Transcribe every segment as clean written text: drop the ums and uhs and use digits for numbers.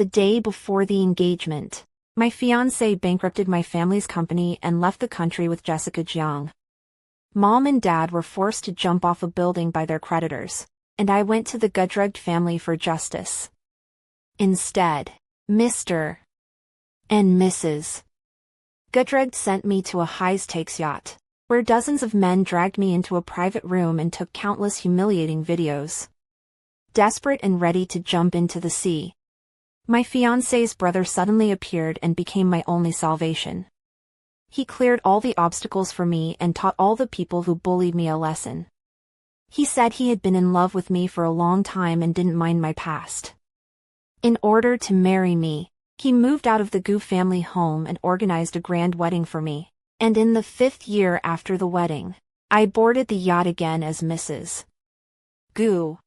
The day before the engagement, my fiancé bankrupted my family's company and left the country with Jessica Jiang. Mom and Dad were forced to jump off a building by their creditors, and I went to the Gu family for justice. Instead, Mr. and Mrs. Gu sent me to a high-stakes yacht, where dozens of men dragged me into a private room and took countless humiliating videos. Desperate and ready to jump into the sea, my fiancé's brother suddenly appeared and became my only salvation. He cleared all the obstacles for me and taught all the people who bullied me a lesson. He said he had been in love with me for a long time and didn't mind my past. In order to marry me, he moved out of the Gu family home and organized a grand wedding for me, and in the 5th year after the wedding, I boarded the yacht again as Mrs. Gu.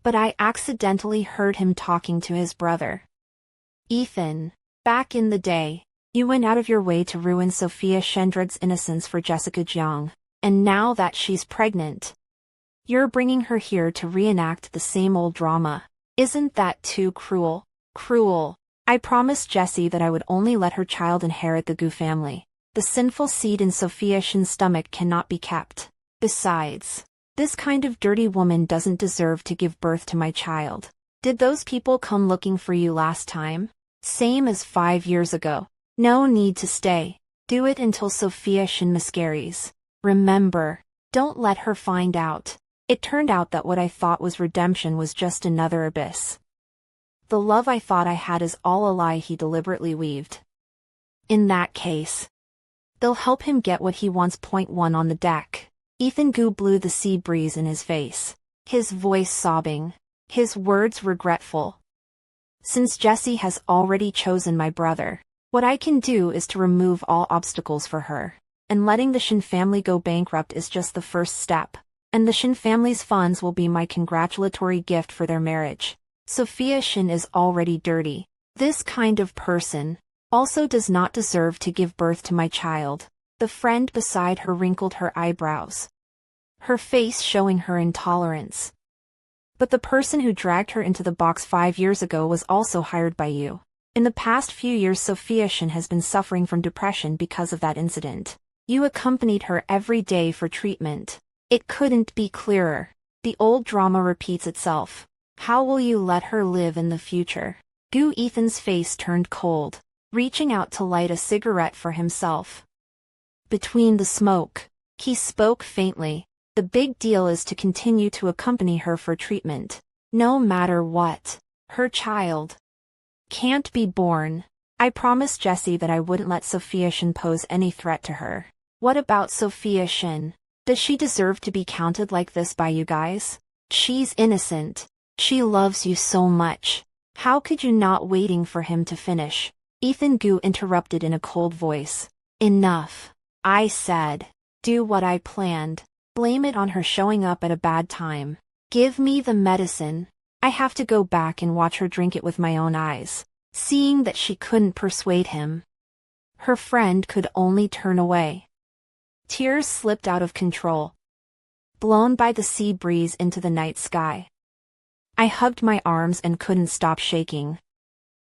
But I accidentally heard him talking to his brother. Ethan, back in the day, you went out of your way to ruin Sophia Shendrig's innocence for Jessica Jiang, and now that she's pregnant, you're bringing her here to reenact the same old drama. Isn't that too cruel? Cruel. I promised Jessie that I would only let her child inherit the Gu family. The sinful seed in Sophia Shen's stomach cannot be kept. Besides, this kind of dirty woman doesn't deserve to give birth to my child. Did those people come looking for you last time? Same as 5 years ago. No need to stay. Do it until Sophia Shen miscarries. Remember, don't let her find out. It turned out that what I thought was redemption was just another abyss. The love I thought I had is all a lie he deliberately weaved. In that case, they'll help him get what he wants. Point 1 on the deck. Ethan Gu blew the sea breeze in his face, his voice sobbing, his words regretful. Since Jessie has already chosen my brother, what I can do is to remove all obstacles for her, and letting the Shen family go bankrupt is just the first step, and the Shen family's funds will be my congratulatory gift for their marriage. Sophia Shen is already dirty. This kind of person also does not deserve to give birth to my child. The friend beside her wrinkled her eyebrows, her face showing her intolerance. But the person who dragged her into the box 5 years ago was also hired by you. In the past few years Sophia Shen has been suffering from depression because of that incident. You accompanied her every day for treatment. It couldn't be clearer. The old drama repeats itself. How will you let her live in the future? Ethan's face turned cold, reaching out to light a cigarette for himself. Between the smoke, he spoke faintly. The big deal is to continue to accompany her for treatment. No matter what, her child can't be born. I promised Jessie that I wouldn't let Sophia Shen pose any threat to her. What about Sophia Shen? Does she deserve to be counted like this by you guys? She's innocent. She loves you so much. How could you not waiting for him to finish? Ethan Gu interrupted in a cold voice. Enough. I said. Do what I planned. Blame it on her showing up at a bad time. Give me the medicine. I have to go back and watch her drink it with my own eyes. Seeing that she couldn't persuade him, her friend could only turn away. Tears slipped out of control, blown by the sea breeze into the night sky. I hugged my arms and couldn't stop shaking.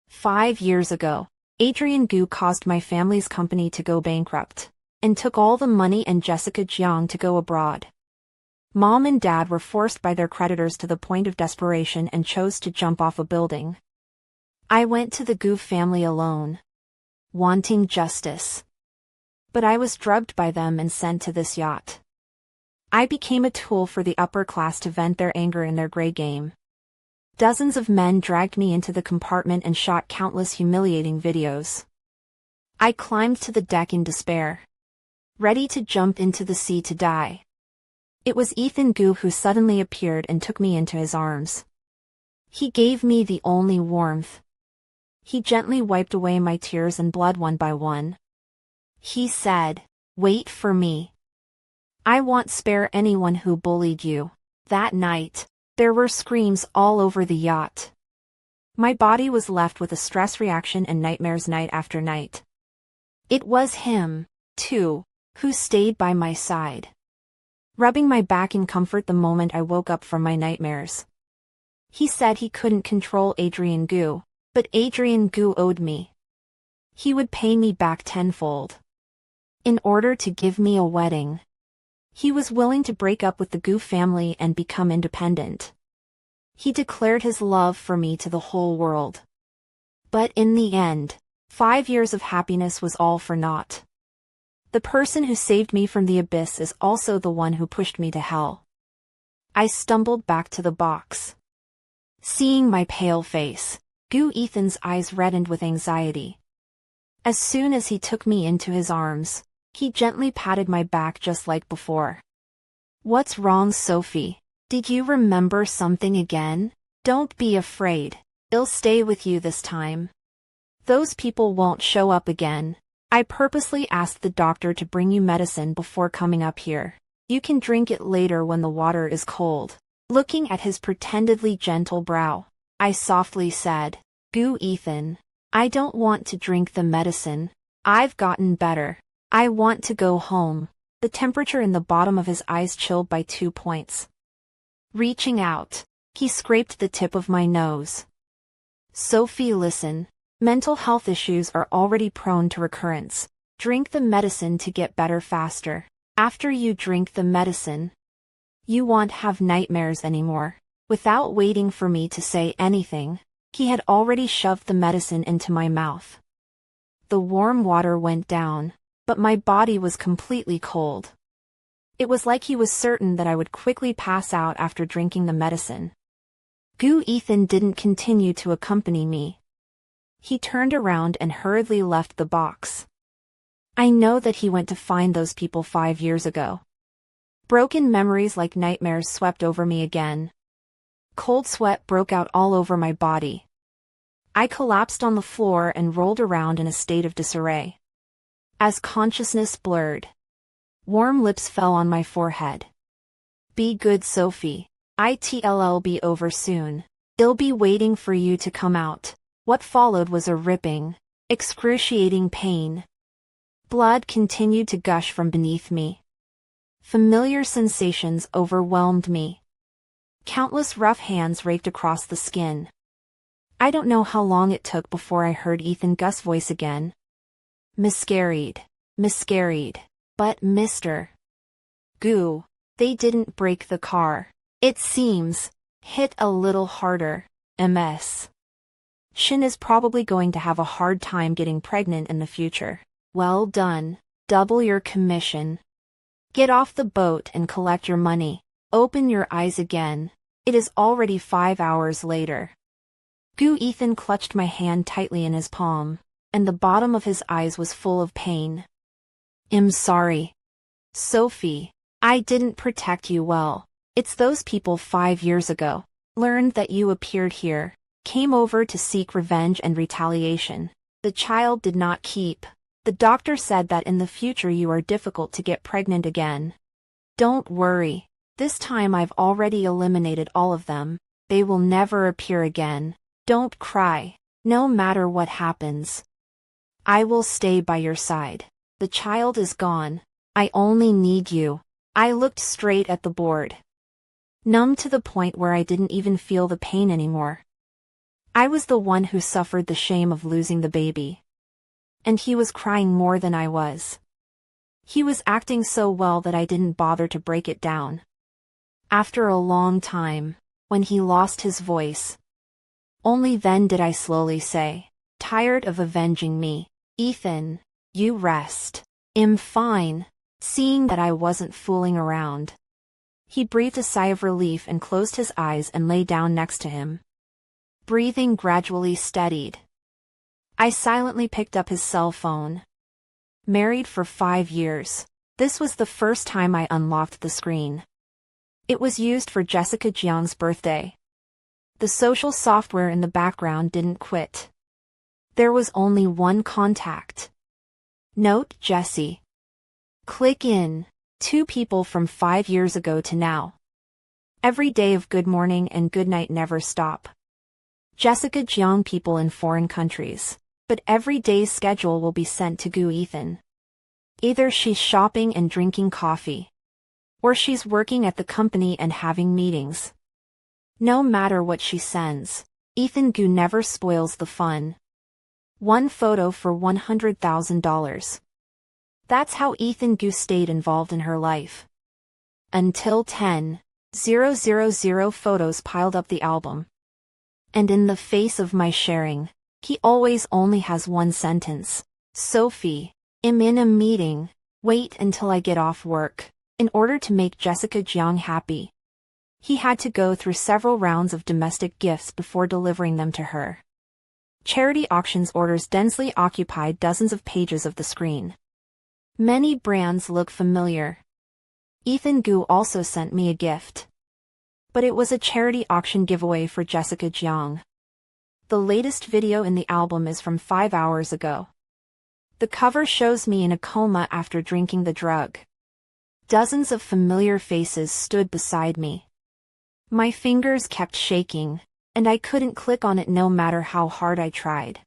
5 years ago, Adrian Gu caused my family's company to go bankrupt, and took all the money and Jessica Jiang to go abroad. Mom and Dad were forced by their creditors to the point of desperation and chose to jump off a building. I went to the Gu family alone, wanting justice. But I was drugged by them and sent to this yacht. I became a tool for the upper class to vent their anger in their gray game. Dozens of men dragged me into the compartment and shot countless humiliating videos. I climbed to the deck in despair, ready to jump into the sea to die. It was Ethan Gu who suddenly appeared and took me into his arms. He gave me the only warmth. He gently wiped away my tears and blood one by one. He said, "Wait for me. I won't spare anyone who bullied you." That night, there were screams all over the yacht. My body was left with a stress reaction and nightmares night after night. It was him, too, who stayed by my side, rubbing my back in comfort the moment I woke up from my nightmares. He said he couldn't control Adrian Gu, But Adrian Gu owed me. He would pay me back tenfold. In order to give me a wedding. He was willing to break up with the Gu family and become independent. He declared his love for me to the whole world. But in the end, 5 years of happiness was all for naught. The person who saved me from the abyss is also the one who pushed me to hell. I stumbled back to the box. Seeing my pale face, Gu Yuhan's eyes reddened with anxiety. As soon as he took me into his arms, he gently patted my back just like before. "What's wrong, Sophie? Did you remember something again? Don't be afraid. I'll stay with you this time. Those people won't show up again. I purposely asked the doctor to bring you medicine before coming up here. You can drink it later when the water is cold." Looking at his pretendedly gentle brow, I softly said, "Gu Yuhan, I don't want to drink the medicine. I've gotten better. I want to go home." The temperature in the bottom of his eyes chilled by 2 points. Reaching out, he scraped the tip of my nose. "Sophie, listen. Mental health issues are already prone to recurrence. Drink the medicine to get better faster. After you drink the medicine, you won't have nightmares anymore." Without waiting for me to say anything, he had already shoved the medicine into my mouth. The warm water went down, but my body was completely cold. It was like he was certain that I would quickly pass out after drinking the medicine. Gu Yuhan didn't continue to accompany me. He turned around and hurriedly left the box. I know that he went to find those people 5 years ago. Broken memories like nightmares swept over me again. Cold sweat broke out all over my body. I collapsed on the floor and rolled around in a state of disarray. As consciousness blurred, warm lips fell on my forehead. "Be good, Sophie. It'll be over soon. I'll be waiting for you to come out." What followed was a ripping, excruciating pain. Blood continued to gush from beneath me. Familiar sensations overwhelmed me. Countless rough hands raked across the skin. I don't know how long it took before I heard Ethan Gus' voice again. Miscarried. But Mr. Gu, they didn't break the car. It seems. Hit a little harder. MS. Shen is probably going to have a hard time getting pregnant in the future. Well done. Double your commission. Get off the boat and collect your money. Open your eyes again. It is already 5 hours later. Gu Yuhan clutched my hand tightly in his palm, and the bottom of his eyes was full of pain. "I'm sorry. Sophie, I didn't protect you well. It's those people 5 years ago. Learned that you appeared here. Came over to seek revenge and retaliation. The child did not keep. The doctor said that in the future you are difficult to get pregnant again. Don't worry. This time I've already eliminated all of them. They will never appear again. Don't cry. No matter what happens, I will stay by your side. The child is gone. I only need you." I looked straight at the board, numb to the point where I didn't even feel the pain anymore. I was the one who suffered the shame of losing the baby. And he was crying more than I was. He was acting so well that I didn't bother to break it down. After a long time, when he lost his voice, only then did I slowly say, "Tired of avenging me? Ethan, you rest. I'm fine." Seeing that I wasn't fooling around, he breathed a sigh of relief and closed his eyes and lay down next to him. Breathing gradually steadied. I silently picked up his cell phone. Married for 5 years. This was the first time I unlocked the screen. It was used for Jessica Jiang's birthday. The social software in the background didn't quit. There was only one contact. Note, Jessie. Click in. 2 people from 5 years ago to now. Every day of good morning and good night never stop. Jessica Jiang, people in foreign countries. But every day's schedule will be sent to Gu Yuhan. Either she's shopping and drinking coffee, or she's working at the company and having meetings. No matter what she sends, Ethan Gu never spoils the fun. One photo for $100,000. That's how Ethan Gu stayed involved in her life. Until 10,000 photos piled up the album. And in the face of my sharing, he always only has one sentence. Sophie, I'm in a meeting. Wait until I get off work. In order to make Jessica Jiang happy, he had to go through several rounds of domestic gifts before delivering them to her. Charity auctions orders densely occupied dozens of pages of the screen. Many brands look familiar. Ethan Gu also sent me a gift. But it was a charity auction giveaway for Jessica Jiang. The latest video in the album is from 5 hours ago. The cover shows me in a coma after drinking the drug. Dozens of familiar faces stood beside me. My fingers kept shaking, and I couldn't click on it no matter how hard I tried.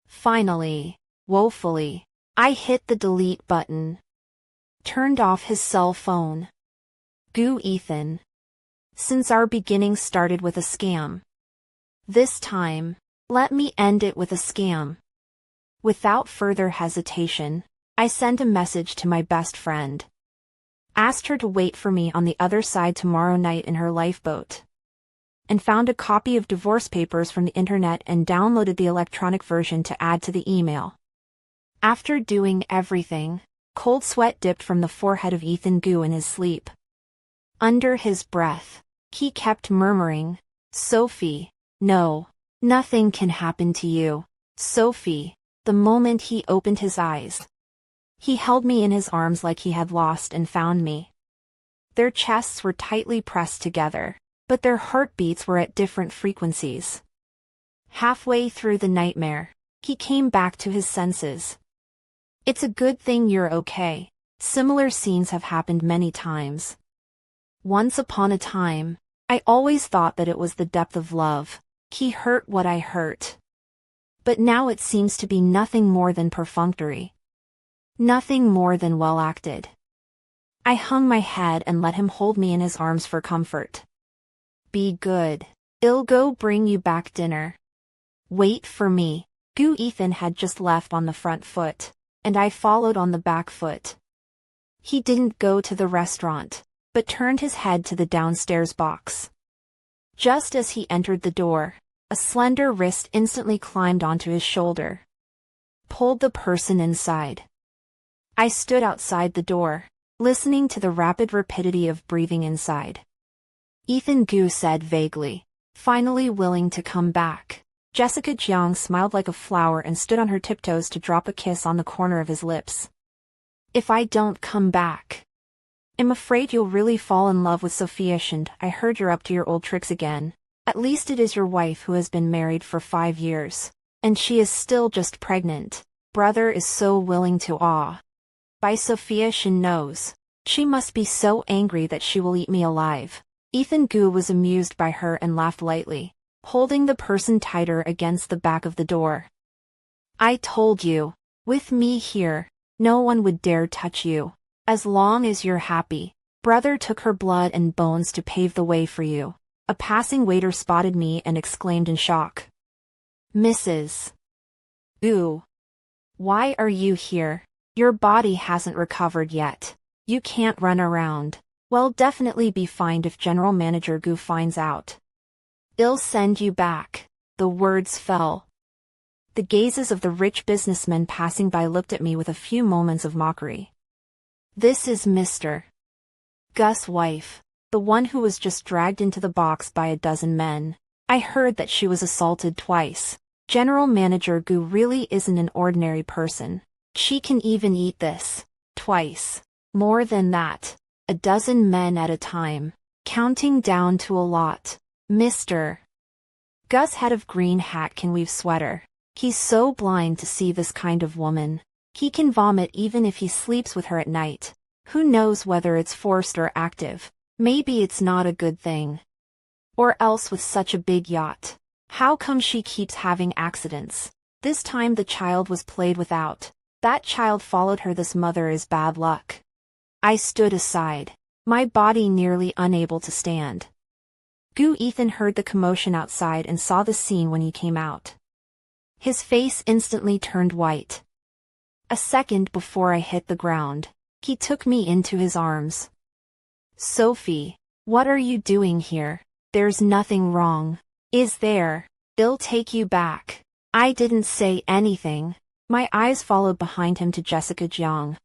Finally, woefully, I hit the delete button. Turned off his cell phone. Gu Ethan. Since our beginning started with a scam. This time, let me end it with a scam. Without further hesitation, I sent a message to my best friend. Asked her to wait for me on the other side tomorrow night in her lifeboat. And found a copy of divorce papers from the internet and downloaded the electronic version to add to the email. After doing everything, cold sweat dipped from the forehead of Ethan Gu in his sleep. Under his breath, he kept murmuring, Sophie, no, nothing can happen to you, Sophie. The moment he opened his eyes, he held me in his arms like he had lost and found me. Their chests were tightly pressed together, but their heartbeats were at different frequencies. Halfway through the nightmare, he came back to his senses. It's a good thing you're okay. Similar scenes have happened many times. Once upon a time, I always thought that it was the depth of love. He hurt what I hurt. But now it seems to be nothing more than perfunctory. Nothing more than well acted. I hung my head and let him hold me in his arms for comfort. Be good. I'll go bring you back dinner. Wait for me. Gu Ethan had just left on the front foot, and I followed on the back foot. He didn't go to the restaurant, but turned his head to the downstairs box. Just as he entered the door, a slender wrist instantly climbed onto his shoulder. Pulled the person inside. I stood outside the door, listening to the rapid rapidity of breathing inside. Ethan Gu said vaguely, finally willing to come back. Jessica Jiang smiled like a flower and stood on her tiptoes to drop a kiss on the corner of his lips. If I don't come back, I'm afraid you'll really fall in love with Sophia Shen. I heard you're up to your old tricks again. At least it is your wife who has been married for 5 years. And she is still just pregnant. Brother is so willing to by Sophia Shen knows. She must be so angry that she will eat me alive. Ethan Gu was amused by her and laughed lightly, holding the person tighter against the back of the door. I told you, with me here, no one would dare touch you. As long as you're happy. Brother took her blood and bones to pave the way for you. A passing waiter spotted me and exclaimed in shock. Mrs. Gu. Why are you here? Your body hasn't recovered yet. You can't run around. Well, definitely be fined if General Manager Gu finds out. I'll send you back. The words fell. The gazes of the rich businessmen passing by looked at me with a few moments of mockery. This is Mr. Gus' wife. The one who was just dragged into the box by a dozen men. I heard that she was assaulted twice. General Manager Gu really isn't an ordinary person. She can even eat this. Twice. More than that. A dozen men at a time. Counting down to a lot. Mr. Gus head of green hat can weave sweater. He's so blind to see this kind of woman. He can vomit even if he sleeps with her at night. Who knows whether it's forced or active. Maybe it's not a good thing. Or else with such a big yacht. How come she keeps having accidents? This time the child was played without. That child followed her. This mother is bad luck. I stood aside. My body nearly unable to stand. Gu Yuhan heard the commotion outside and saw the scene when he came out. His face instantly turned white. A second before I hit the ground, he took me into his arms. "Sophie, what are you doing here? There's nothing wrong. Is there? They'll take you back." I didn't say anything. My eyes followed behind him to Jessica Jiang.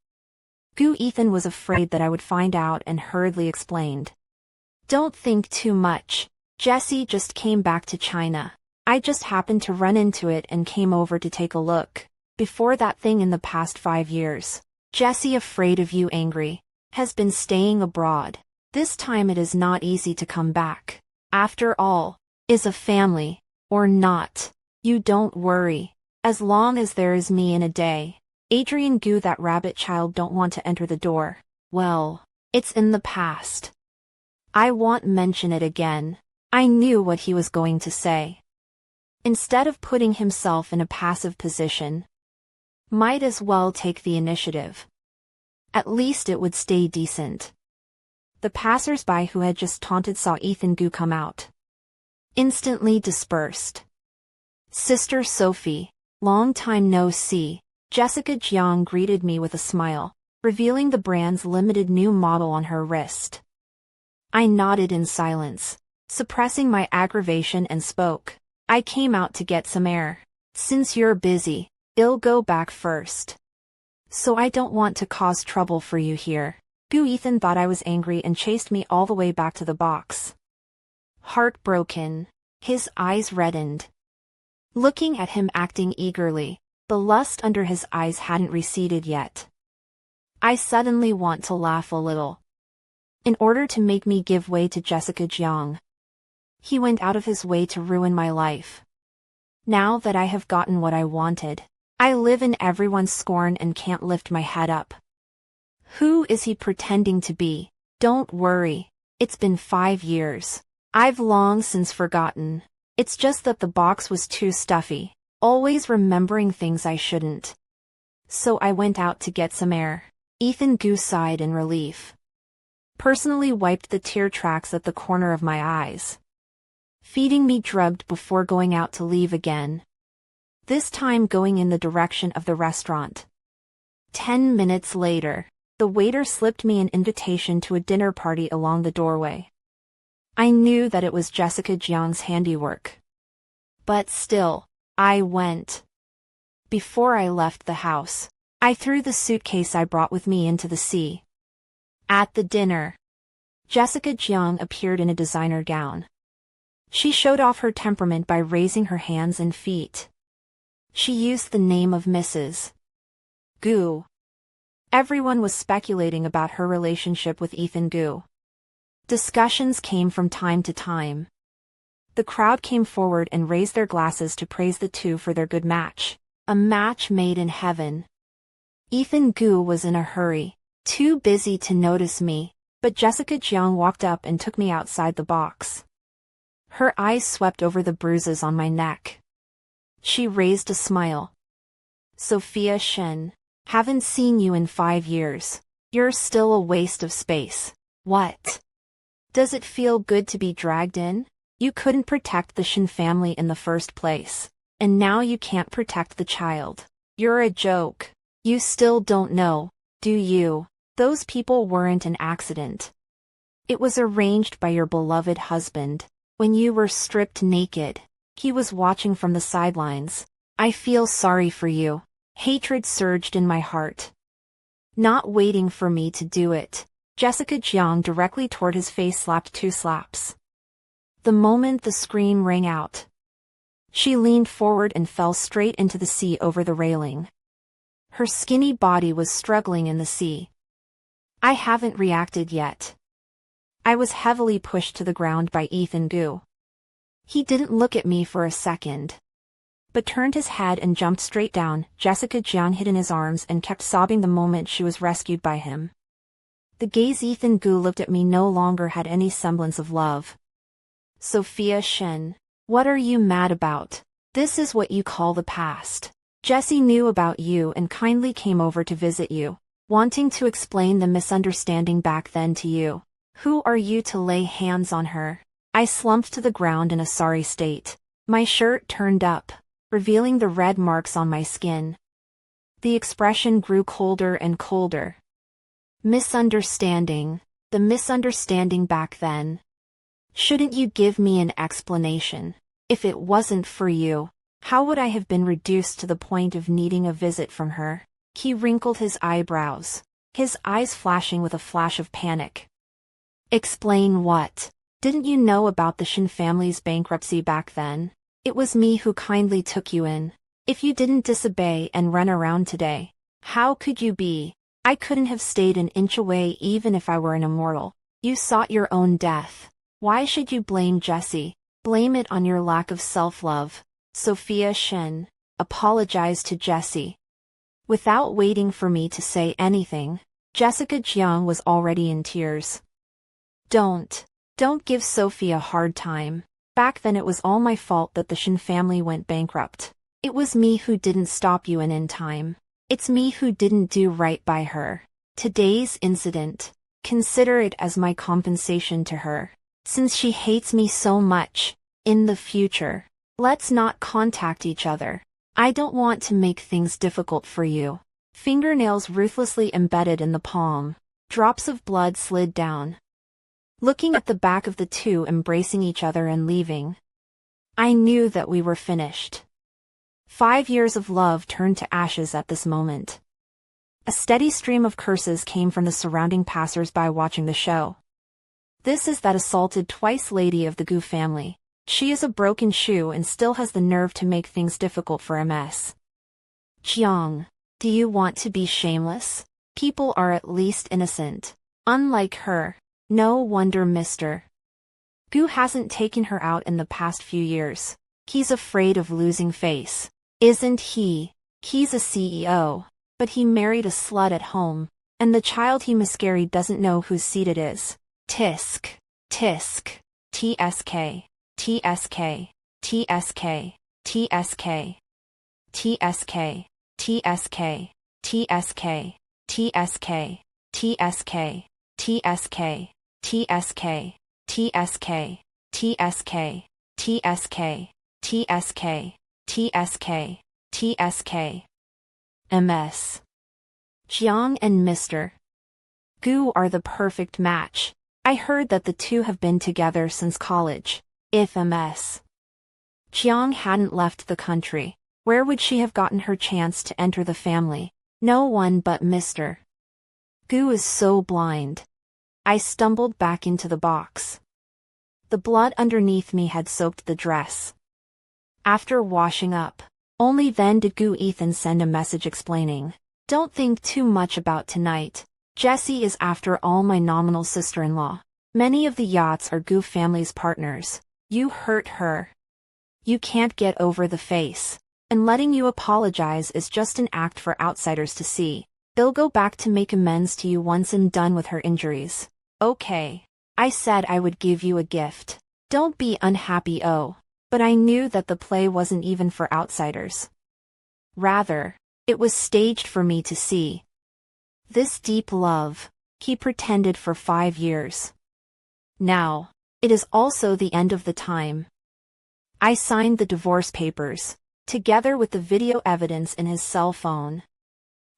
Gu Yuhan was afraid that I would find out and hurriedly explained. "Don't think too much. Jessie just came back to China. I just happened to run into it and came over to take a look. Before that thing in the past 5 years. Jessie, afraid of you, angry, has been staying abroad. This time it is not easy to come back. After all, is a family, or not. You don't worry. As long as there is me in a day. Adrian Gu, that rabbit child, don't want to enter the door. Well, it's in the past. I won't mention it again." I knew what he was going to say. Instead of putting himself in a passive position, might as well take the initiative. At least it would stay decent. The passers-by who had just taunted saw Yuhan Gu come out. Instantly dispersed. "Sister Sophie, long time no see." Jessica Jiang greeted me with a smile, revealing the brand's limited new model on her wrist. I nodded in silence, suppressing my aggravation, and spoke. "I came out to get some air. Since you're busy, I'll go back first. So I don't want to cause trouble for you here." Gu Yuhan thought I was angry and chased me all the way back to the box. Heartbroken, his eyes reddened. Looking at him acting eagerly, the lust under his eyes hadn't receded yet. I suddenly want to laugh a little. In order to make me give way to Jessica Jiang, he went out of his way to ruin my life. Now that I have gotten what I wanted, I live in everyone's scorn and can't lift my head up. Who is he pretending to be? Don't worry, it's been 5 years. I've long since forgotten. It's just that the box was too stuffy, always remembering things I shouldn't. So I went out to get some air. Yuhan Gu sighed in relief. Personally wiped the tear tracks at the corner of my eyes. Feeding me drugged before going out to leave again. This time going in the direction of the restaurant. 10 minutes later, the waiter slipped me an invitation to a dinner party along the doorway. I knew that it was Jessica Jiang's handiwork. But still, I went. Before I left the house, I threw the suitcase I brought with me into the sea. At the dinner, Jessica Jiang appeared in a designer gown. She showed off her temperament by raising her hands and feet. She used the name of Mrs. Gu. Everyone was speculating about her relationship with Yuhan Gu. Discussions came from time to time. The crowd came forward and raised their glasses to praise the two for their good match. A match made in heaven. Yuhan Gu was in a hurry, too busy to notice me, but Jessica Jiang walked up and took me outside the box. Her eyes swept over the bruises on my neck. She raised a smile. "Sophia Shen, haven't seen you in 5 years. You're still a waste of space. What? Does it feel good to be dragged in? You couldn't protect the Shen family in the first place, and now you can't protect the child. You're a joke. You still don't know, do you? Those people weren't an accident. It was arranged by your beloved husband. When you were stripped naked, he was watching from the sidelines. I feel sorry for you." Hatred surged in my heart. Not waiting for me to do it, Jessica Jiang directly toward his face slapped 2 slaps. The moment the scream rang out, she leaned forward and fell straight into the sea over the railing. Her skinny body was struggling in the sea. I haven't reacted yet. I was heavily pushed to the ground by Yuhan Gu. He didn't look at me for a second, but turned his head and jumped straight down. Jessica Jiang hid in his arms and kept sobbing the moment she was rescued by him. The gaze Yuhan Gu looked at me no longer had any semblance of love. "Sophia Shen, what are you mad about? This is what you call the past. Jessie knew about you and kindly came over to visit you, wanting to explain the misunderstanding back then to you. Who are you to lay hands on her? I slumped to the ground in a sorry state. My shirt turned up, revealing the red marks on my skin. The expression grew colder and colder. Misunderstanding. The misunderstanding back then. Shouldn't you give me an explanation? If it wasn't for you, how would I have been reduced to the point of needing a visit from her? He wrinkled his eyebrows, his eyes flashing with a flash of panic. Explain what? Didn't you know about the Shen family's bankruptcy back then? It was me who kindly took you in. If you didn't disobey and run around today, how could you be? I couldn't have stayed an inch away even if I were an immortal. You sought your own death. Why should you blame Jessie? Blame it on your lack of self-love. Sophia Shen apologized to Jessie. Without waiting for me to say anything, Jessica Jiang was already in tears. Don't give Sophie a hard time. Back then it was all my fault that the Shen family went bankrupt. It was me who didn't stop you in time. It's me who didn't do right by her. Today's incident, consider it as my compensation to her. Since she hates me so much, in the future, let's not contact each other. I don't want to make things difficult for you. Fingernails ruthlessly embedded in the palm. Drops of blood slid down. Looking at the back of the two embracing each other and leaving, I knew that we were finished. 5 years of love turned to ashes at this moment. A steady stream of curses came from the surrounding passers-by watching the show. This is that assaulted twice lady of the Gu family. She is a broken shoe and still has the nerve to make things difficult for MS. Jiang, do you want to be shameless? People are at least innocent. Unlike her. No wonder Mr. Gu hasn't taken her out in the past few years. He's afraid of losing face. Isn't he? He's a CEO. But he married a slut at home. And the child he miscarried doesn't know whose seed it is. Tisk. Tisk. TSK. TSK. TSK. TSK. TSK. TSK. TSK. TSK. TSK. TSK. TSK. TSK. TSK. TSK. TSK. TSK. TSK. MS. Jiang and Mr. Gu are the perfect match. I heard that the two have been together since college. If MS. Jiang hadn't left the country, where would she have gotten her chance to enter the family? No one but Mr. Gu is so blind. I stumbled back into the box. The blood underneath me had soaked the dress. After washing up, only then did Gu Yuhan send a message explaining, "Don't think too much about tonight. Jessie is after all my nominal sister-in-law. Many of the yachts are Gu family's partners. You hurt her. You can't get over the face. And letting you apologize is just an act for outsiders to see. They'll go back to make amends to you once I'm done with her injuries." Okay. I said I would give you a gift. Don't be unhappy, oh. But I knew that the play wasn't even for outsiders. Rather, it was staged for me to see. This deep love, he pretended for 5 years. Now, it is also the end of the time. I signed the divorce papers, together with the video evidence in his cell phone,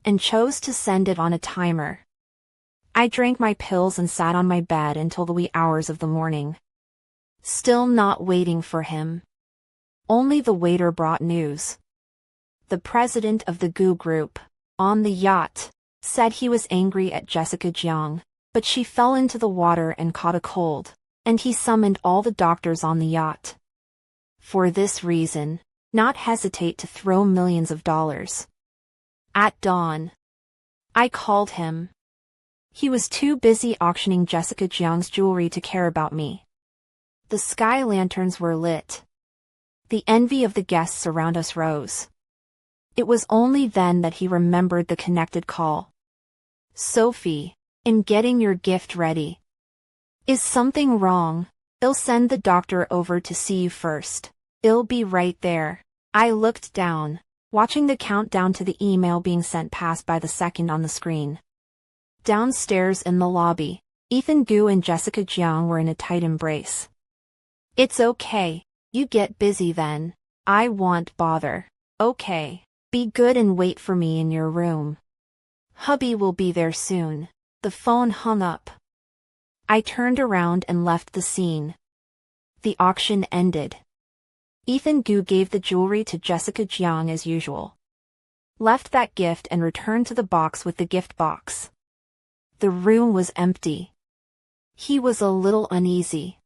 and chose to send it on a timer. I drank my pills and sat on my bed until the wee hours of the morning. Still not waiting for him. Only the waiter brought news. The president of the Gu group, on the yacht, said he was angry at Jessica Jiang, but she fell into the water and caught a cold, and he summoned all the doctors on the yacht. For this reason, not hesitate to throw millions of dollars. At dawn, I called him. He was too busy auctioning Jessica Jiang's jewelry to care about me. The sky lanterns were lit. The envy of the guests around us rose. It was only then that he remembered the connected call. "Sophie, I'm getting your gift ready. Is something wrong? I'll send the doctor over to see you first. I'll be right there." I looked down, watching the countdown to the email being sent pass by the second on the screen. Downstairs in the lobby, Gu and Jessica Jiang were in a tight embrace. It's okay. You get busy then. I won't bother. Okay. Be good and wait for me in your room. Hubby will be there soon. The phone hung up. I turned around and left the scene. The auction ended. Ethan Gu gave the jewelry to Jessica Jiang as usual. Left that gift and returned to the box with the gift box. The room was empty. He was a little uneasy.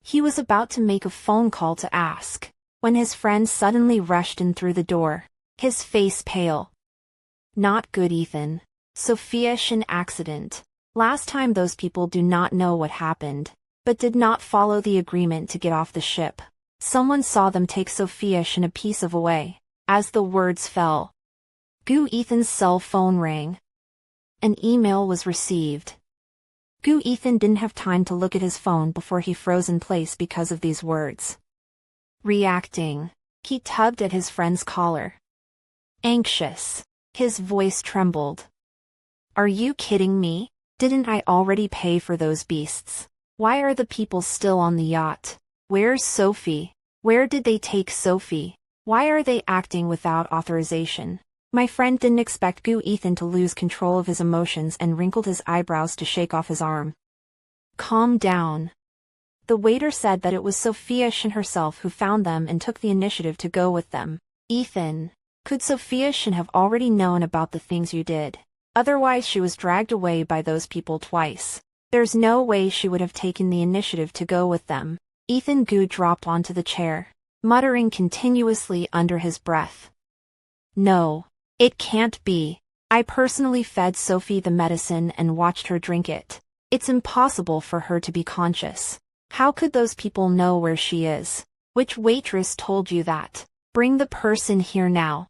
He was about to make a phone call to ask, when his friend suddenly rushed in through the door, his face pale. Not good, Ethan. Shen accident. Last time those people do not know what happened, but did not follow the agreement to get off the ship. Someone saw them take Shen a piece of away. As the words fell, Gu Ethan's cell phone rang. An email was received. Gu Ethan didn't have time to look at his phone before he froze in place because of these words. Reacting, he tugged at his friend's collar. Anxious, his voice trembled. Are you kidding me? Didn't I already pay for those beasts? Why are the people still on the yacht? Where's Sophie? Where did they take Sophie? Why are they acting without authorization? My friend didn't expect Gu Ethan to lose control of his emotions and wrinkled his eyebrows to shake off his arm. Calm down. The waiter said that it was Shen herself who found them and took the initiative to go with them. Ethan, could Shen have already known about the things you did? Otherwise she was dragged away by those people twice. There's no way she would have taken the initiative to go with them. Ethan Gu dropped onto the chair, muttering continuously under his breath. No. It can't be. I personally fed Sophie the medicine and watched her drink it. It's impossible for her to be conscious. How could those people know where she is? Which waitress told you that? Bring the person here now.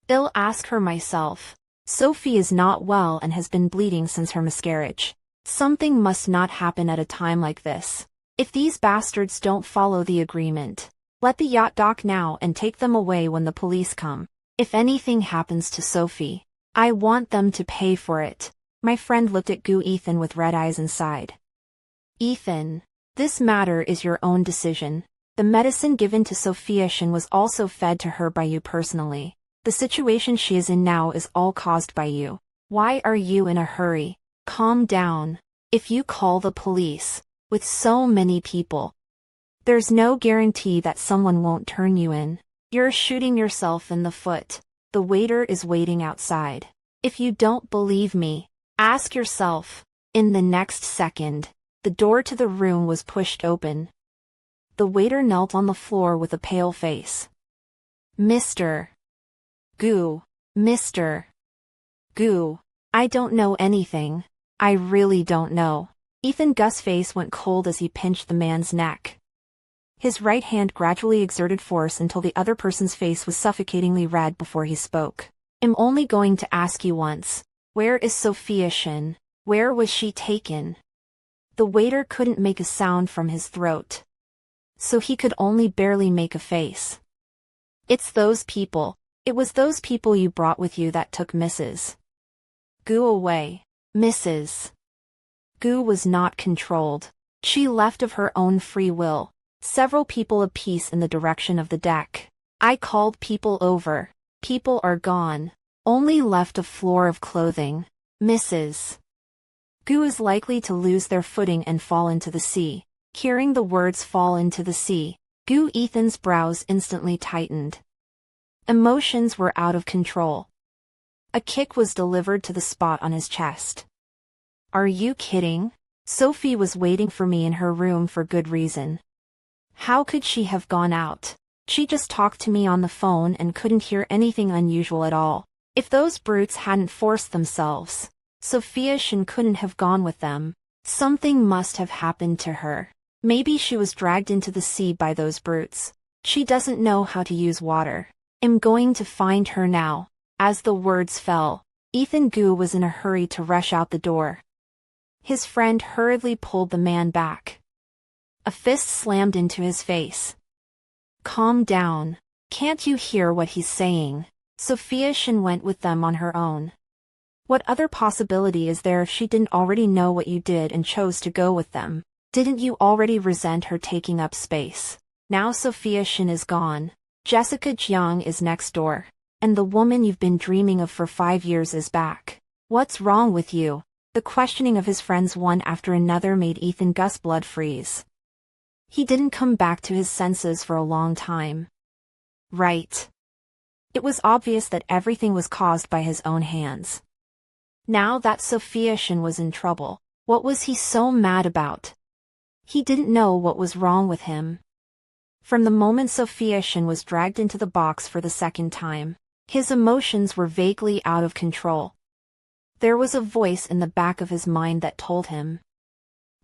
I'll ask her myself. Sophie is not well and has been bleeding since her miscarriage. Something must not happen at a time like this. If these bastards don't follow the agreement, let the yacht dock now and take them away when the police come. If anything happens to Sophie, I want them to pay for it. My friend looked at Gu Ethan with red eyes and sighed. Ethan, this matter is your own decision. The medicine given to Shen was also fed to her by you personally. The situation she is in now is all caused by you. Why are you in a hurry? Calm down. If you call the police, with so many people, there's no guarantee that someone won't turn you in. You're shooting yourself in the foot. The waiter is waiting outside. If you don't believe me, ask yourself. In the next second, the door to the room was pushed open. The waiter knelt on the floor with a pale face. Mr. Gu. Mr. Gu. I don't know anything. I really don't know. Ethan Gu's face went cold as he pinched the man's neck. His right hand gradually exerted force until the other person's face was suffocatingly red before he spoke. I'm only going to ask you once. Where is Shen? Where was she taken? The waiter couldn't make a sound from his throat, so he could only barely make a face. It's those people. It was those people you brought with you that took Mrs. Gu away. Mrs. Gu was not controlled. She left of her own free will. Several people apiece in the direction of the deck. I called people over. People are gone. Only left a floor of clothing. Mrs. Gu is likely to lose their footing and fall into the sea. Hearing the words fall into the sea, Gu Ethan's brows instantly tightened. Emotions were out of control. A kick was delivered to the spot on his chest. Are you kidding? Sophie was waiting for me in her room for good reason. How could she have gone out? She just talked to me on the phone and couldn't hear anything unusual at all. If those brutes hadn't forced themselves, Shen couldn't have gone with them. Something must have happened to her. Maybe she was dragged into the sea by those brutes. She doesn't know how to use water. I'm going to find her now. As the words fell, Ethan Gu was in a hurry to rush out the door. His friend hurriedly pulled the man back. A fist slammed into his face. Calm down. Can't you hear what he's saying? Shen went with them on her own. What other possibility is there if she didn't already know what you did and chose to go with them? Didn't you already resent her taking up space? Now Sophia Shen is gone. Jessica Jiang is next door. And the woman you've been dreaming of for 5 years is back. What's wrong with you? The questioning of his friends one after another made Ethan Gus's blood freeze. He didn't come back to his senses for a long time. Right. It was obvious that everything was caused by his own hands. Now that Sophia Shen was in trouble, what was he so mad about? He didn't know what was wrong with him. From the moment Sophia Shen was dragged into the box for the second time, his emotions were vaguely out of control. There was a voice in the back of his mind that told him,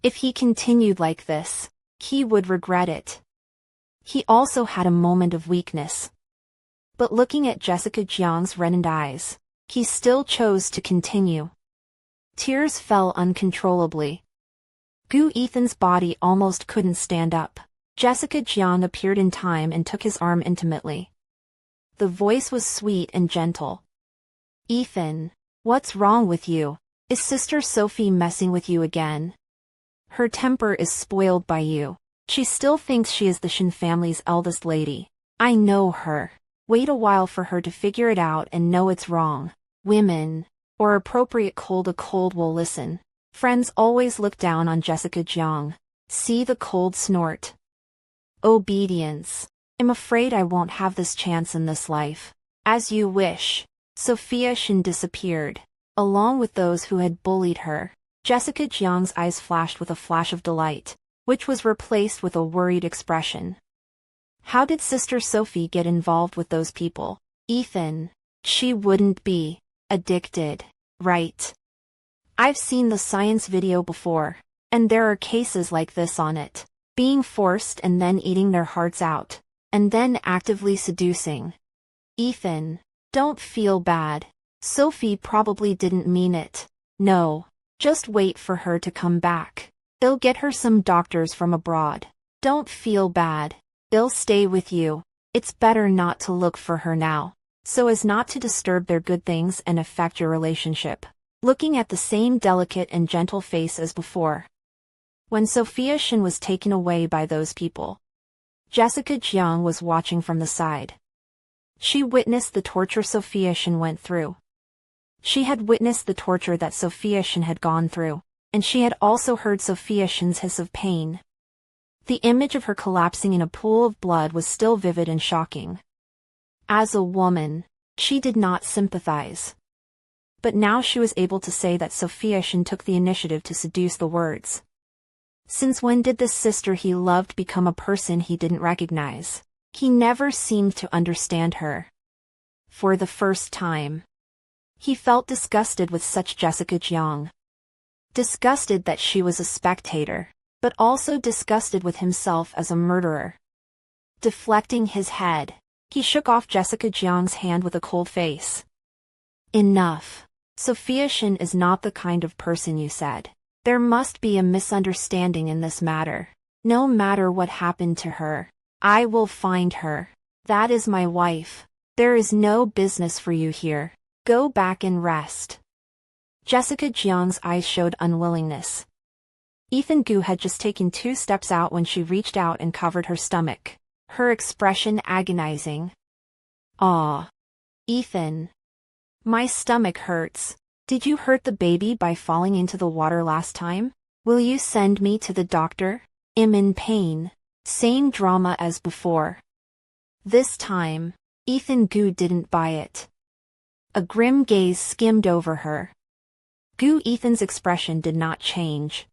if he continued like this, he would regret it. He also had a moment of weakness. But looking at Jessica Jiang's reddened eyes, he still chose to continue. Tears fell uncontrollably. Gu Ethan's body almost couldn't stand up. Jessica Jiang appeared in time and took his arm intimately. The voice was sweet and gentle. Ethan, what's wrong with you? Is Sister Sophie messing with you again? Her temper is spoiled by you. She still thinks she is the Shen family's eldest lady. I know her. Wait a while for her to figure it out and know it's wrong. Women, or appropriate a cold will listen. Friends always look down on Jessica Jiang. See the cold snort. Obedience. I'm afraid I won't have this chance in this life. As you wish. Sophia Shen disappeared, along with those who had bullied her. Jessica Jiang's eyes flashed with a flash of delight, which was replaced with a worried expression. How did Sister Sophie get involved with those people? Ethan, she wouldn't be addicted, right? I've seen the science video before, and there are cases like this on it. Being forced and then eating their hearts out, and then actively seducing. Ethan, don't feel bad. Sophie probably didn't mean it. No, just wait for her to come back. They'll get her some doctors from abroad. Don't feel bad. They'll stay with you. It's better not to look for her now, so as not to disturb their good things and affect your relationship. Looking at the same delicate and gentle face as before. When Sophia Shen was taken away by those people, Jessica Jiang was watching from the side. She witnessed the torture Sophia Shen went through. She had witnessed the torture that Sophia Shen had gone through, and she had also heard Sophia Shen's hiss of pain. The image of her collapsing in a pool of blood was still vivid and shocking. As a woman, she did not sympathize. But now she was able to say that Sophia Shen took the initiative to seduce the words. Since when did this sister he loved become a person he didn't recognize? He never seemed to understand her. For the first time, he felt disgusted with such Jessica Jiang. Disgusted that she was a spectator, but also disgusted with himself as a murderer. Deflecting his head, he shook off Jessica Jiang's hand with a cold face. Enough. Sophia Shen is not the kind of person you said. There must be a misunderstanding in this matter. No matter what happened to her, I will find her. That is my wife. There is no business for you here. Go back and rest. Jessica Jiang's eyes showed unwillingness. Ethan Gu had just taken 2 steps out when she reached out and covered her stomach, her expression agonizing. Ah. Ethan. My stomach hurts. Did you hurt the baby by falling into the water last time? Will you send me to the doctor? I'm in pain. Same drama as before. This time, Ethan Gu didn't buy it. A grim gaze skimmed over her. Gu Ethan's expression did not change.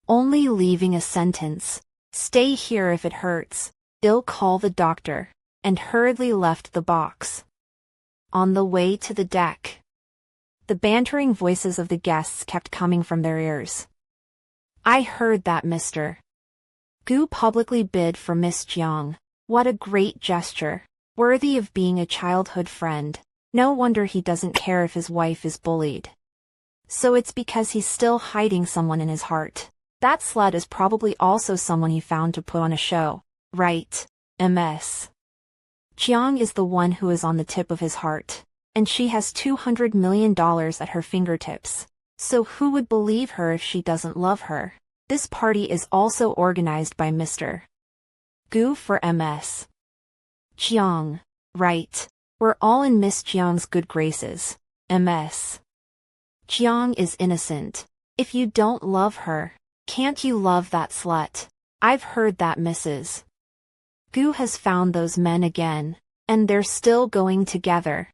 Only leaving a sentence. Stay here if it hurts. I'll call the doctor. And hurriedly left the box. On the way to the deck, the bantering voices of the guests kept coming from their ears. I heard that, mister. Gu publicly bid for Miss Jiang. What a great gesture. Worthy of being a childhood friend. No wonder he doesn't care if his wife is bullied. So it's because he's still hiding someone in his heart. That slut is probably also someone he found to put on a show. Right. MS. Jiang is the one who is on the tip of his heart, and she has $200 million at her fingertips. So who would believe her if she doesn't love her? This party is also organized by Mr. Gu for Ms. Jiang. Right. We're all in Miss Jiang's good graces. Ms. Jiang is innocent. If you don't love her, can't you love that slut? I've heard that Mrs. Gu has found those men again, and they're still going together.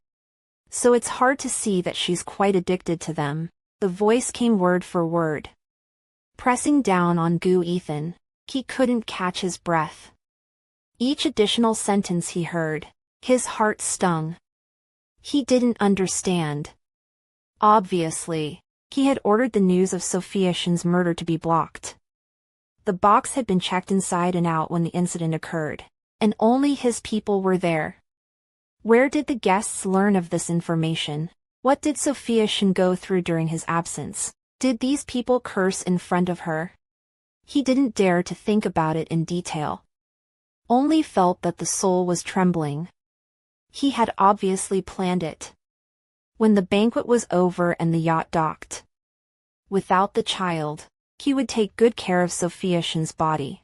So it's hard to see that she's quite addicted to them. The voice came word for word. Pressing down on Gu Yuhan, he couldn't catch his breath. Each additional sentence he heard, his heart stung. He didn't understand. Obviously, he had ordered the news of Sophia Shen's murder to be blocked. The box had been checked inside and out when the incident occurred, and only his people were there. Where did the guests learn of this information? What did Sophia Shen go through during his absence? Did these people curse in front of her? He didn't dare to think about it in detail. Only felt that the soul was trembling. He had obviously planned it. When the banquet was over and the yacht docked, without the child, he would take good care of Sophia Shen's body.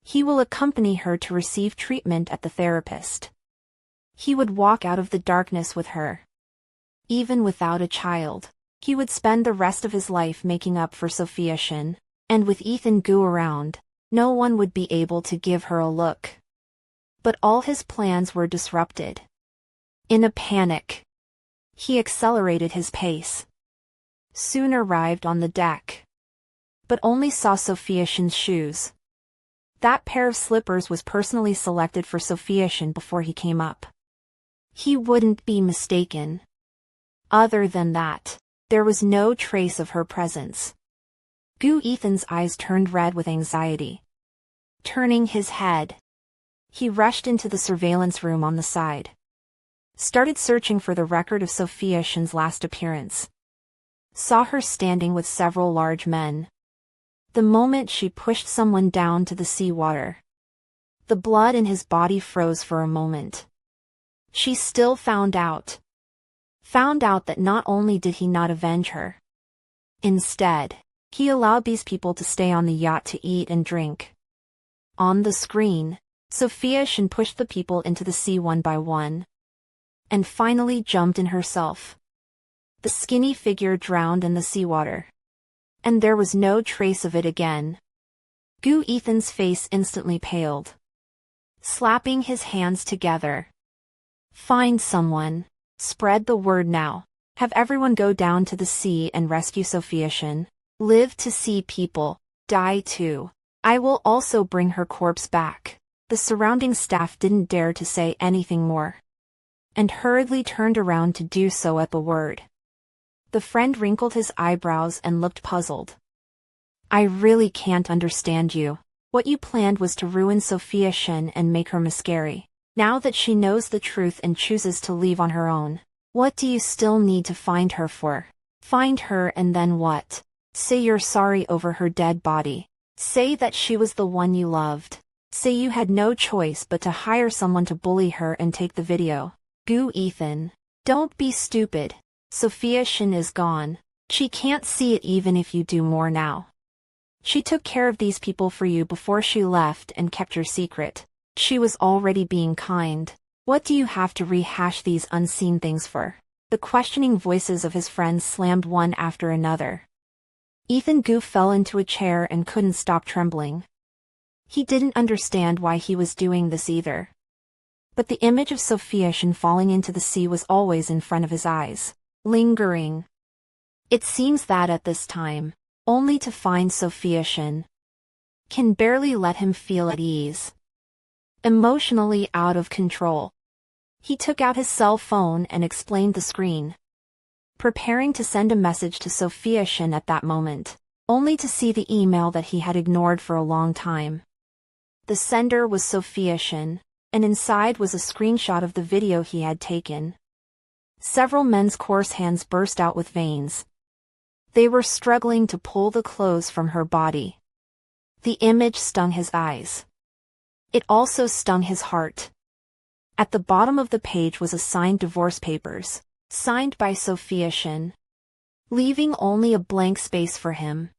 He will accompany her to receive treatment at the therapist. He would walk out of the darkness with her. Even without a child, he would spend the rest of his life making up for Sophia Shen, and with Ethan Gu around, no one would be able to give her a look. But all his plans were disrupted. In a panic, he accelerated his pace. Soon arrived on the deck, but only saw Sophia Shen's shoes. That pair of slippers was personally selected for Sophia Shen before he came up. He wouldn't be mistaken. Other than that, there was no trace of her presence. Gu Yuhan's eyes turned red with anxiety. Turning his head, he rushed into the surveillance room on the side. Started searching for the record of Sophia Shen's last appearance. Saw her standing with several large men. The moment she pushed someone down to the seawater, the blood in his body froze for a moment. She still found out that not only did he not avenge her, instead, he allowed these people to stay on the yacht to eat and drink. On the screen, Sophia Shen pushed the people into the sea one by one, and finally jumped in herself. The skinny figure drowned in the seawater, and there was no trace of it again. Gu Yuhan's face instantly paled. Slapping his hands together. Find someone. Spread the word now. Have everyone go down to the sea and rescue Sophia Shen. Live to see people die too. I will also bring her corpse back. The surrounding staff didn't dare to say anything more, and hurriedly turned around to do so at the word. The friend wrinkled his eyebrows and looked puzzled. I really can't understand you. What you planned was to ruin Sophia Shen and make her miscarry. Now that she knows the truth and chooses to leave on her own, what do you still need to find her for? Find her and then what? Say you're sorry over her dead body. Say that she was the one you loved. Say you had no choice but to hire someone to bully her and take the video. Gu Yuhan. Don't be stupid. Sophia Shen is gone. She can't see it even if you do more now. She took care of these people for you before she left and kept your secret. She was already being kind. What do you have to rehash these unseen things for? The questioning voices of his friends slammed one after another. Ethan Gu fell into a chair and couldn't stop trembling. He didn't understand why he was doing this either. But the image of Sophia Shen falling into the sea was always in front of his eyes, lingering. It seems that at this time, only to find Sophia Shen can barely let him feel at ease. Emotionally out of control. He took out his cell phone and explained the screen, preparing to send a message to Sophia Shen at that moment, only to see the email that he had ignored for a long time. The sender was Sophia Shen, and inside was a screenshot of the video he had taken. Several men's coarse hands burst out with veins. They were struggling to pull the clothes from her body. The image stung his eyes. It also stung his heart. At the bottom of the page was a signed divorce papers, signed by Sophia Shen, leaving only a blank space for him.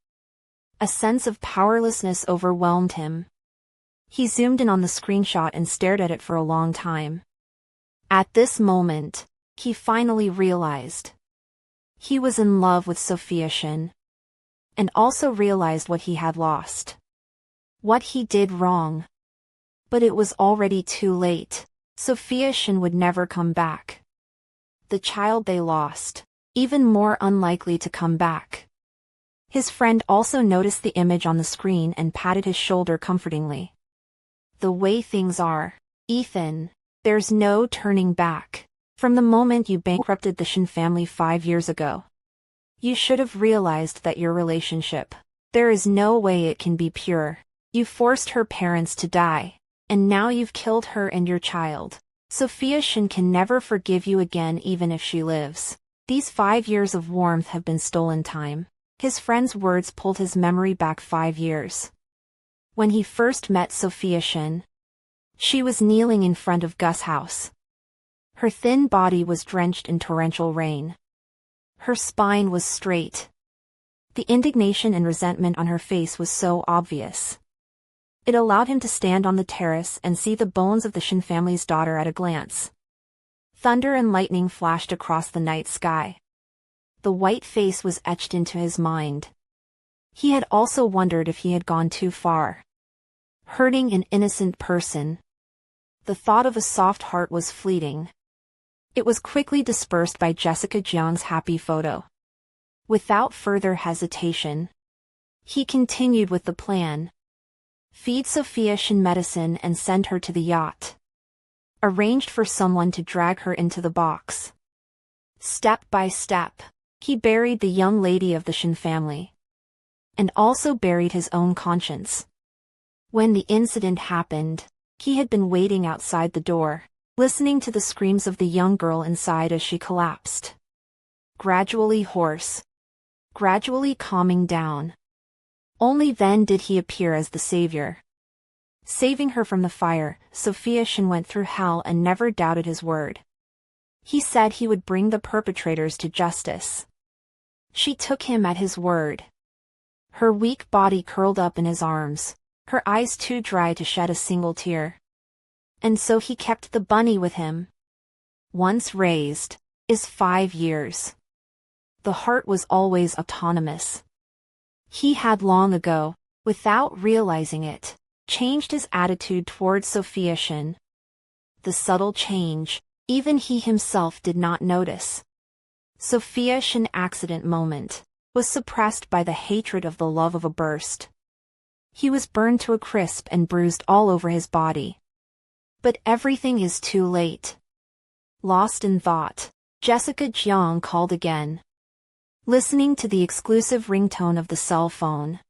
A sense of powerlessness overwhelmed him. He zoomed in on the screenshot and stared at it for a long time. At this moment, he finally realized. He was in love with Sophia Shen. And also realized what he had lost. What he did wrong. But it was already too late. Sophia Shen would never come back. The child they lost, even more unlikely to come back. His friend also noticed the image on the screen and patted his shoulder comfortingly. The way things are, Ethan, there's no turning back. From the moment you bankrupted the Shen family 5 years ago, you should have realized that your relationship, there is no way it can be pure. You forced her parents to die, and now you've killed her and your child. Sophia Shen can never forgive you again even if she lives. These 5 years of warmth have been stolen time. His friend's words pulled his memory back 5 years. When he first met Sophia Shen, she was kneeling in front of Gu's house. Her thin body was drenched in torrential rain. Her spine was straight. The indignation and resentment on her face was so obvious. It allowed him to stand on the terrace and see the bones of the Shen family's daughter at a glance. Thunder and lightning flashed across the night sky. The white face was etched into his mind. He had also wondered if he had gone too far, hurting an innocent person. The thought of a soft heart was fleeting. It was quickly dispersed by Jessica Jiang's happy photo. Without further hesitation, he continued with the plan. Feed Sophia Shen medicine and send her to the yacht. Arranged for someone to drag her into the box. Step by step, he buried the young lady of the Shen family. And also buried his own conscience. When the incident happened, he had been waiting outside the door, listening to the screams of the young girl inside as she collapsed. Gradually hoarse. Gradually calming down. Only then did he appear as the savior. Saving her from the fire, Sophia Shen went through hell and never doubted his word. He said he would bring the perpetrators to justice. She took him at his word. Her weak body curled up in his arms, her eyes too dry to shed a single tear. And so he kept the bunny with him. Once raised, is 5 years. The heart was always autonomous. He had long ago, without realizing it, changed his attitude towards Sophia Shen. The subtle change, even he himself did not notice. Sophia Shen accident moment, was suppressed by the hatred of the love of a burst. He was burned to a crisp and bruised all over his body. But everything is too late. Lost in thought, Jessica Jiang called again. Listening to the exclusive ringtone of the cell phone.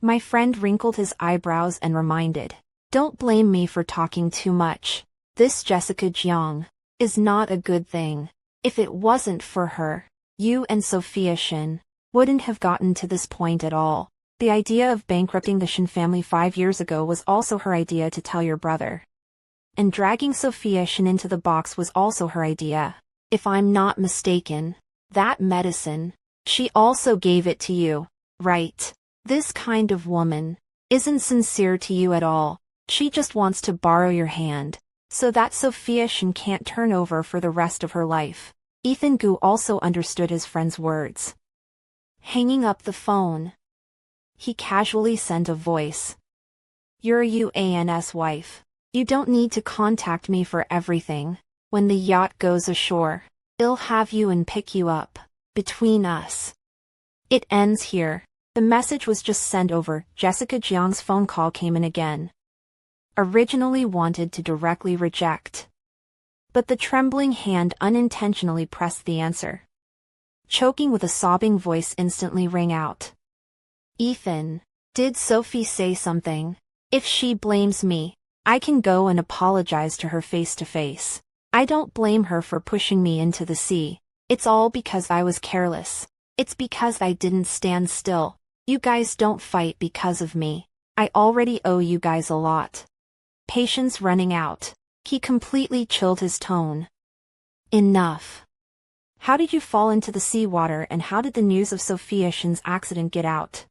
My friend wrinkled his eyebrows and reminded, "Don't blame me for talking too much. This Jessica Jiang is not a good thing. If it wasn't for her, you and Sophia Shen wouldn't have gotten to this point at all. The idea of bankrupting the Shen family 5 years ago was also her idea to tell your brother. And dragging Sophia Shen into the box was also her idea. If I'm not mistaken, that medicine, she also gave it to you, right? This kind of woman isn't sincere to you at all. She just wants to borrow your hand, so that Sophia Shen can't turn over for the rest of her life." Ethan Gu also understood his friend's words. Hanging up the phone, he casually sent a voice. "You're Yuan's wife. You don't need to contact me for everything. When the yacht goes ashore, I'll have you and pick you up. Between us. It ends here." The message was just sent over. Jessica Jiang's phone call came in again. Originally wanted to directly reject. But the trembling hand unintentionally pressed the answer. Choking with a sobbing voice instantly rang out. "Ethan, did Sophie say something? If she blames me, I can go and apologize to her face to face. I don't blame her for pushing me into the sea. It's all because I was careless. It's because I didn't stand still. You guys don't fight because of me. I already owe you guys a lot." Patience running out, he completely chilled his tone. "Enough. How did you fall into the seawater and how did the news of Sophia Shen's accident get out?"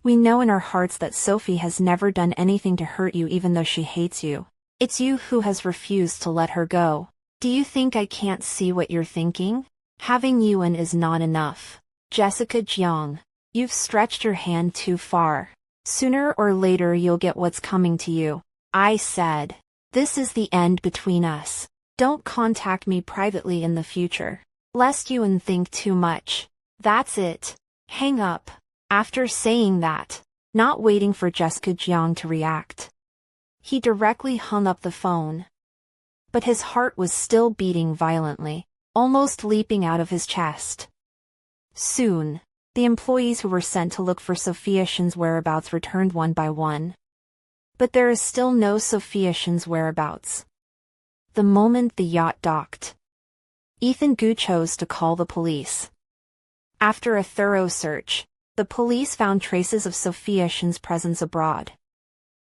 We know in our hearts that Sophie has never done anything to hurt you even though she hates you. It's you who has refused to let her go. Do you think I can't see what you're thinking? Having you in is not enough. Jessica Jiang, you've stretched your hand too far. Sooner or later you'll get what's coming to you. I said. This is the end between us. Don't contact me privately in the future, lest you and think too much. That's it. Hang up. After saying that, not waiting for Jessica Jiang to react, he directly hung up the phone. But his heart was still beating violently, almost leaping out of his chest. Soon, the employees who were sent to look for Sophia Shen's whereabouts returned one by one. But there is still no Sophia Shen's whereabouts. The moment the yacht docked, Ethan Gu chose to call the police. After a thorough search, the police found traces of Sophia Shen's presence abroad.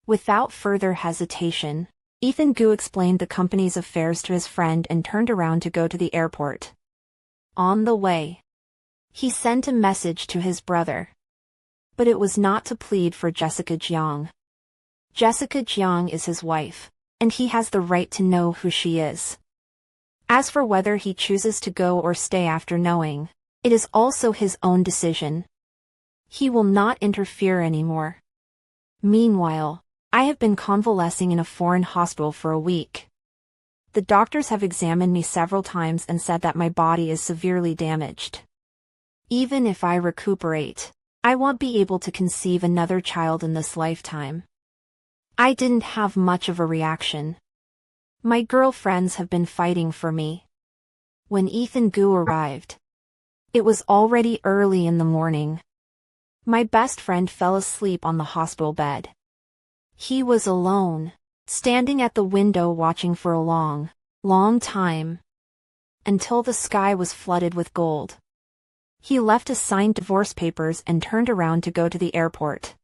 Without further hesitation, Ethan Gu explained the company's affairs to his friend and turned around to go to the airport. On the way, he sent a message to his brother. But it was not to plead for Jessica Jiang. Jessica Jiang is his wife, and he has the right to know who she is. As for whether he chooses to go or stay after knowing, it is also his own decision. He will not interfere anymore. Meanwhile, I have been convalescing in a foreign hospital for a week. The doctors have examined me several times and said that my body is severely damaged. Even if I recuperate, I won't be able to conceive another child in this lifetime. I didn't have much of a reaction. My girlfriends have been fighting for me. When Ethan Gu arrived, it was already early in the morning. My best friend fell asleep on the hospital bed. He was alone, standing at the window watching for a long, long time, until the sky was flooded with gold. He left us signed divorce papers and turned around to go to the airport.